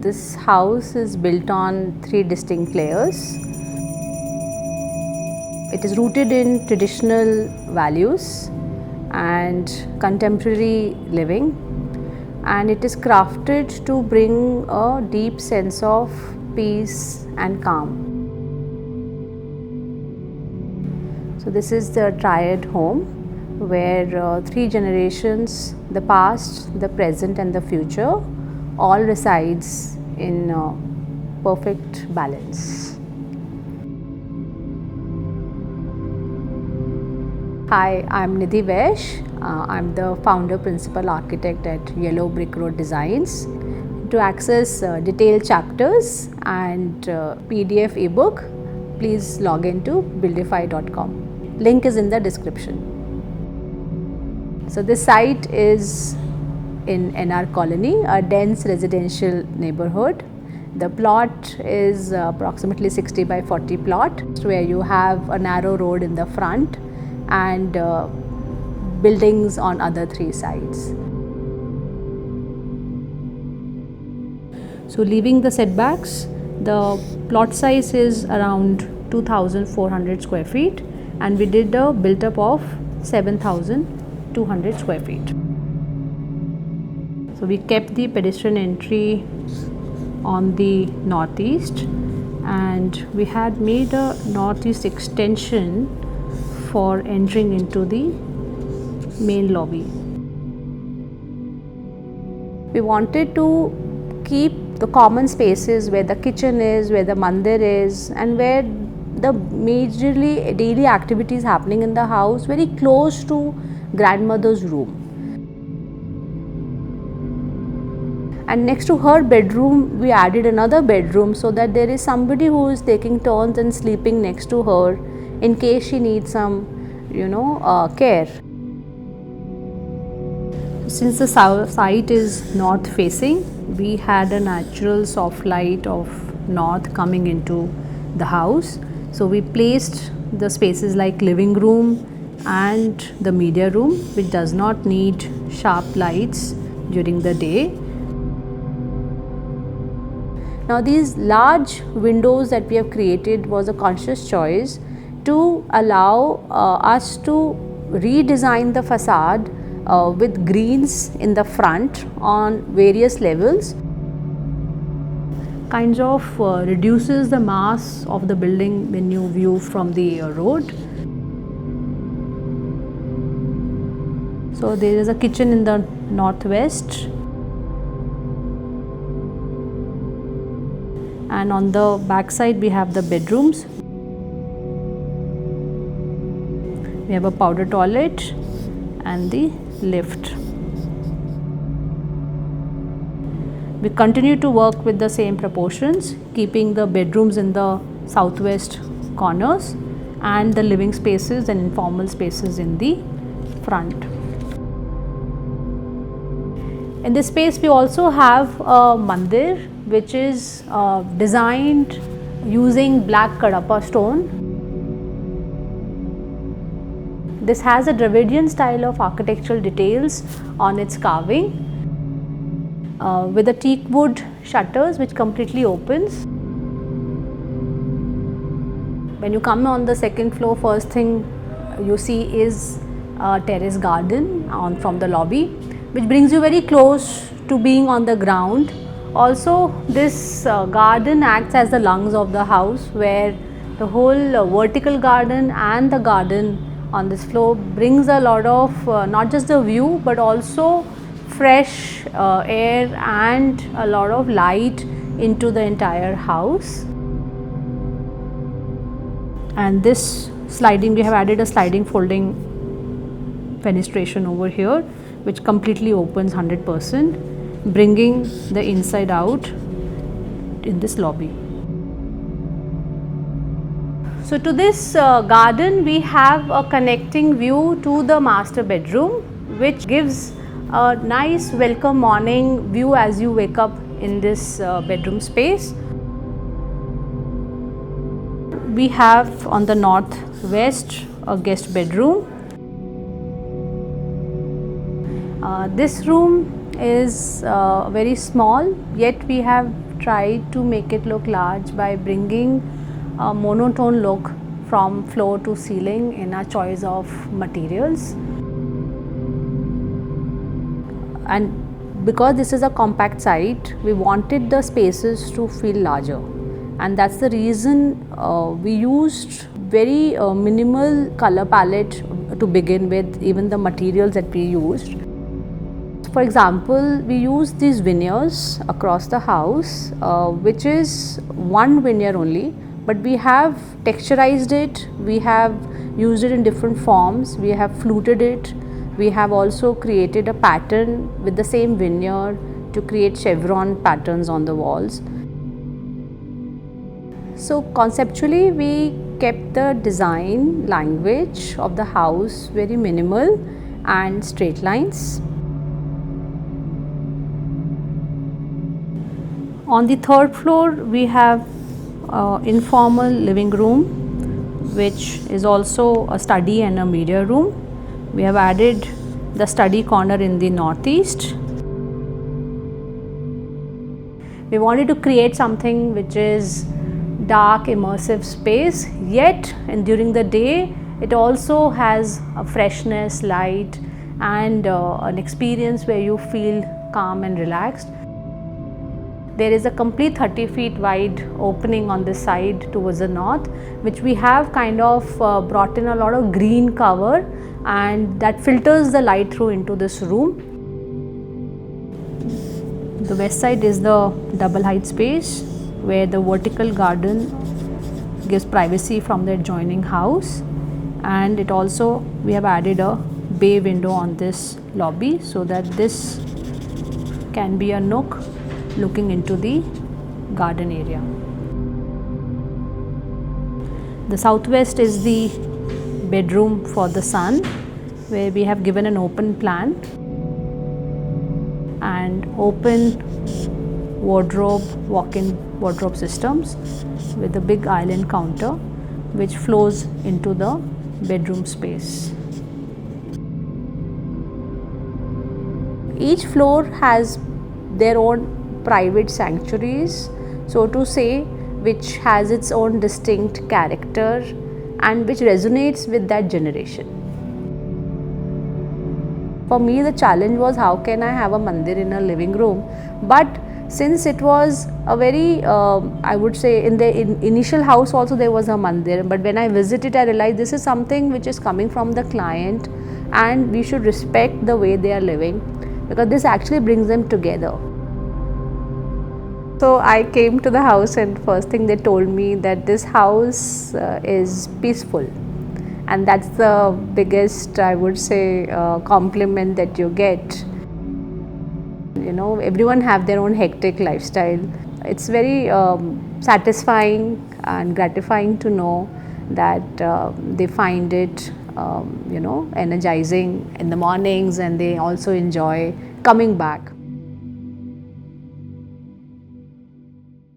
this house is built on 3 distinct layers. It is rooted in traditional values and contemporary living, and it is crafted to bring a deep sense of peace and calm. So this is the Triad Home, where 3 generations, the past, the present and the future, all resides in perfect balance. Hi, I'm Nidhi Vaish. I'm the founder principal architect at Yellow Brick Road Designs. To access detailed chapters and PDF ebook, please log into buildify.com. Link is in the description. So this site is in NR Colony, a dense residential neighborhood. The plot is approximately 60 by 40 plot, where you have a narrow road in the front and buildings on other 3 sides. So leaving the setbacks, the plot size is around 2,400 square feet, and we did a built up of 7,200 square feet. So we kept the pedestrian entry on the northeast, and we had made a northeast extension for entering into the main lobby. We wanted to keep the common spaces where the kitchen is, where the mandir is, and where the majorly daily activities happening in the house very close to grandmother's room. And next to her bedroom, we added another bedroom so that there is somebody who is taking turns and sleeping next to her in case she needs some, care. Since the site is north facing, we had a natural soft light of north coming into the house. So we placed the spaces like living room and the media room, which does not need sharp lights during the day. Now these large windows that we have created was a conscious choice to allow us to redesign the facade with greens in the front on various levels. Kinds of reduces the mass of the building when you view from the road. So there is a kitchen in the northwest, and on the back side we have the bedrooms. We have a powder toilet and the lift. We continue to work with the same proportions, keeping the bedrooms in the southwest corners and the living spaces and informal spaces in the front. In this space we also have a mandir, which is designed using black kadapa stone. This has a Dravidian style of architectural details on its carving, with the teak wood shutters which completely opens. When you come on the second floor, first thing you see is a terrace garden from the lobby, which brings you very close to being on the ground. Also, this garden acts as the lungs of the house, where the whole vertical garden and the garden on this floor brings a lot of not just the view but also fresh air and a lot of light into the entire house. And this sliding, we have added a sliding folding fenestration over here, which completely opens 100%, bringing the inside out in this lobby. So to this garden we have a connecting view to the master bedroom, which gives a nice welcome morning view as you wake up in this bedroom space. We have on the northwest a guest bedroom. This room is very small, yet we have tried to make it look large by bringing a monotone look from floor to ceiling in our choice of materials. And because this is a compact site, we wanted the spaces to feel larger, and that's the reason we used very minimal color palette to begin with, even the materials that we used. For example, we use these veneers across the house, which is one veneer only, but we have texturized it, we have used it in different forms, we have fluted it, we have also created a pattern with the same veneer to create chevron patterns on the walls. So conceptually, we kept the design language of the house very minimal and straight lines. On the third floor, we have informal living room, which is also a study and a media room. We have added the study corner in the northeast. We wanted to create something which is dark, immersive space, yet during the day it also has a freshness, light, and an experience where you feel calm and relaxed. There is a complete 30 feet wide opening on this side towards the north, which we have kind of brought in a lot of green cover, and that filters the light through into this room. The west side is the double height space where the vertical garden gives privacy from the adjoining house, and it also, we have added a bay window on this lobby so that this can be a nook looking into the garden area. The southwest is the bedroom for the son, where we have given an open plan and open wardrobe, walk-in wardrobe systems with a big island counter which flows into the bedroom space. Each floor has their own private sanctuaries, so to say, which has its own distinct character and which resonates with that generation. For me, the challenge was, how can I have a mandir in a living room? But since it was a very, I would say, in the initial house also there was a mandir, but when I visited, I realized this is something which is coming from the client, and we should respect the way they are living, because this actually brings them together. So I came to the house, and first thing they told me that this house is peaceful, and that's the biggest, I would say, compliment that you get. You know, everyone have their own hectic lifestyle. It's very satisfying and gratifying to know that they find it energizing in the mornings, and they also enjoy coming back.